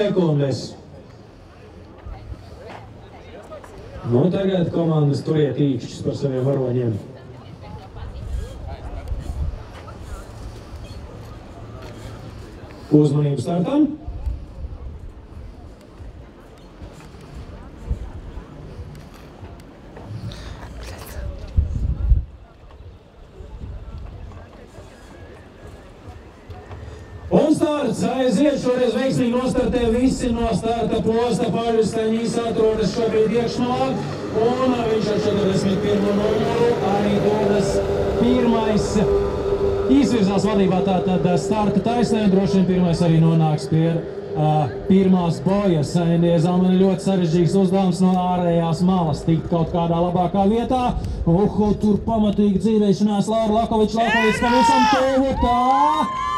sekundes. Nu, tagad komandas turiet īkšķis par saviem varoņiem. Uzmanību startam. Un starts aiziet, šoreiz veiksmīgi nostartē visi no starta posta. Paļus Staņīs atrodas šobrīd iekšmalā, un viņš ar 41. numuru arī dodas pirmais. Izvirzās vadībā tātad starta taisnē, un droši vien pirmais arī nonāks pie pirmās bojas. Indija Zalmane ļoti sarežģīgs uzdevums no ārējās malas tikt kaut kādā labākā vietā. Tur pamatīgi dzīvēšanās Laura Lakoviča pavisam tuvu tā.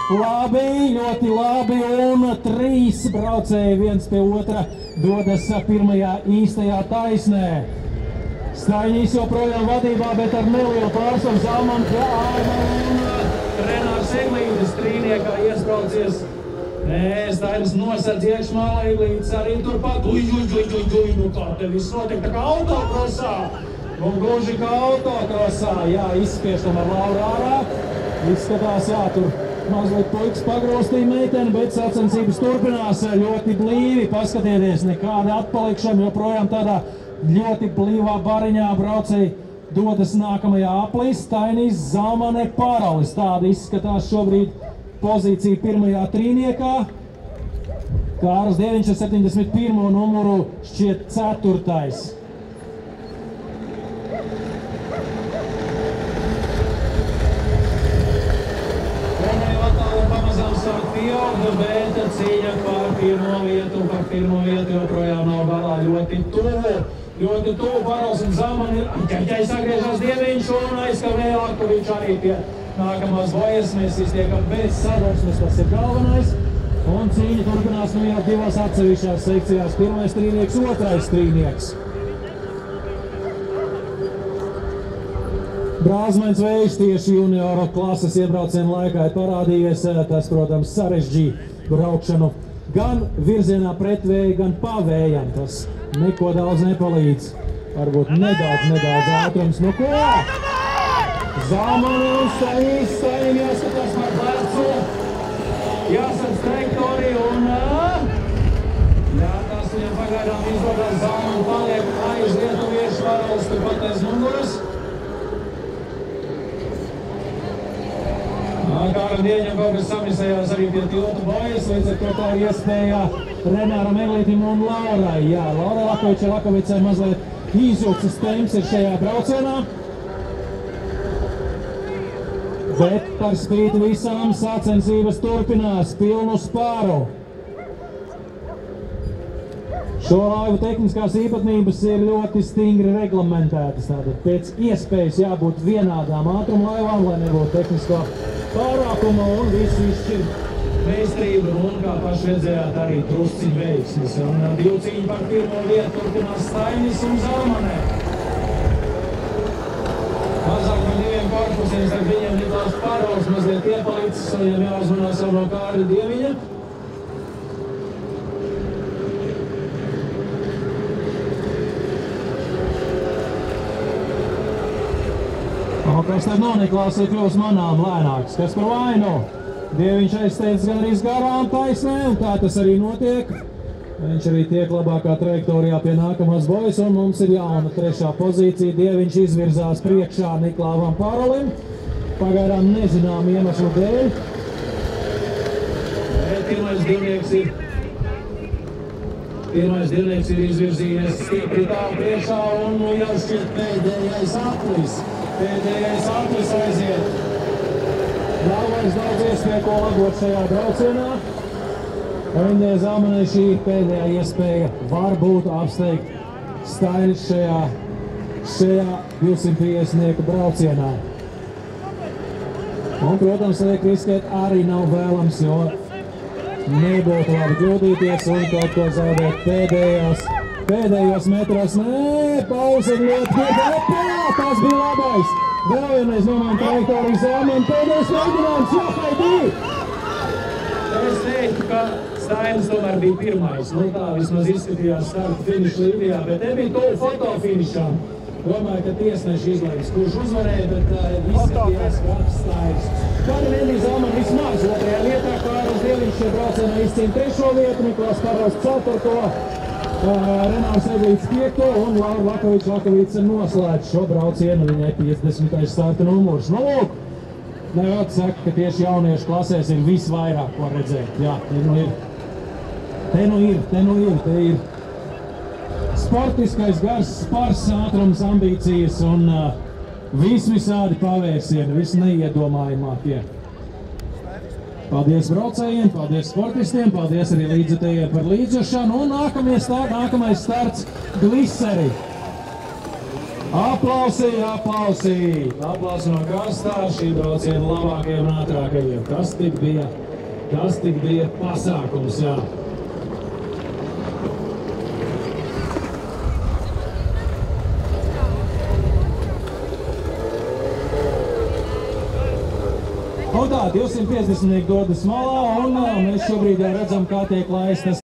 Labi, ļoti labi, un trīs braucēji viens pie otra dodas pirmajā īstajā taisnē. Staņīs joprojām vadībā, bet ar nelielu pārsvaru Zalmane pie ārma, un Renārs Eglītis trīniekā iespraucies. Staņīs nosardz iekšmalā, Eglītis arī turpat. Nu kā te viss notiek, tā kā autokrosā. Un gluži kā autokrosā, jā, izspiež tomēr Laura ārā. Izskatās, jā, tur mazliet puikas pagrostīja meiteni, bet sacensības turpinās ļoti blīvi. Paskatieties, nekāda atpalikšana, joprojām tādā ļoti blīvā bariņā braucēji dodas nākamajā aplī. Staņīs Zalmane Paralis. Tāda izskatās šobrīd pozīcija pirmajā trīniekā. Kārls Dieviņš ar 71. numuru šķiet 4. Bet cīņa par pirmo vietu joprojām nav galā ļoti tuvu. Paralis un Zalmane ir sagriežās Dieviņš un aizkavēja Lakoviču arī pie nākamās bojas. Mēs iztiekam bez sadursmes, tas ir galvenais. Un cīņa turpinās nu jau divās atsevišķās sekcijās. Pirmais trīnieks, otrais trīnieks. Brāzmains vējš tieši junioru klases iebraucienu laikā ir parādījies. Tas, protams, sarežģīja braukšanu gan virzienā pret vēju, gan pa vējam. Tas neko daudz nepalīdz. Varbūt nedaudz ātrums. Nu ko? Zalmane un Staņīs. Staņīm jāskatās par plecu. Jāsadz trajektoriju un... Jā, tas viņam pagaidām izdodas. Zalmane paliek aiz lietuviešu. Paralis turpat aiz muguras. Kāram Dieņam kaut kas samisējās arī pie tiltu bojas, līdz ar to tā ir iespēja Renāram Eglītim un Laurai. Jā, Laura Lakovicai mazliet izjūtas temps ir šajā braucienā. Bet par spīti visām sacensības turpinās pilnu spāru. Šo laivu tehniskās īpatnības ir ļoti stingri reglamentētas. Tātad pēc iespējas jābūt vienādām ātrumlaivām, lai nebūtu tehnisko pārākumu un visu izšķir meistarību un, kā paši redzējāt, arī drusciņu veiksmes. Un divu cīņu par pirmo vietu turpinās Staņīs un Zalmane. Mazāk par diviem korpusiem starp viņiem Niklaus Paralis mazliet iepalicis, viņam jāuzmanās jau no Kārļa Dieviņa. Kas tad no Niklaus ir kļūst manām lēnāks? Kas par vainu? Dieviņš aizsteidz gan arī garām taisnē, un tā tas arī notiek. Viņš arī tiek labākā trajektorijā pie nākamās bojas, un mums ir jauna 3. pozīcija. Dieviņš izvirzās priekšā Niklauvam Paralim. Pagaidām nezinām iemeslu dēļ. Pirmais divnieks ir izvirzījies stipri tālu priekšā, un jau šķiet pēdējais aplis. Pēdējais aplis aiziet. Nav vairs daudz iespēju, ko labot šajā braucienā. Indijai Zalmanei šī pēdējā iespēja varbūt apsteigt Staņīs šajā 250 braucienā. Un, protams, liek riskēt arī nav vēlams, jo nebūtu labi kļūdīties un kaut ko zaudēt pēdējos metros. Nē, pauze ir ļoti piedēpā, tas bija labais. Vēl vienreiz nomēn trajektoriju Zalmane, pēdējais mēģinājums, jā, Haidī! Es teiktu, ka Stainis tomēr bija pirmais. Nu tā vismaz izskatījās starta finiša līnijā, bet te bija tuvu fotofinišām. Domāju, ka tiesneši izlaiks, kurš uzvarēja, bet izskatījās Rafs Stainis. Kāda Nenija Zalman vismaz otrajā vietā, Kārlis Dieliņš šajā braucienā izcīna 3. vietu, Nikolās Karls 4. Renāls Eglīts 5. un Laura Lakoviča noslēdz šo braucienu, viņai 50. starta numurs. Nu, lūk, nevērt saka, ka tieši jauniešu klasēs ir visvairāk, ko redzēt. Jā, te nu ir. Sportiskais gars, spars, ātrums, ambīcijas un visādi pavērsieni, visi neiedomājamākie. Paldies braucējiem, paldies sportistiem, paldies arī līdzjutējiem par līdzjūšanu un nākamais starts Gliseri. Aplausi no krastā šī brauciena labākajiem un ātrākajiem. Tas tik bija pasākums, jā. Un tā, 250 dodas malā un mēs šobrīd jau redzam, kā tiek laistas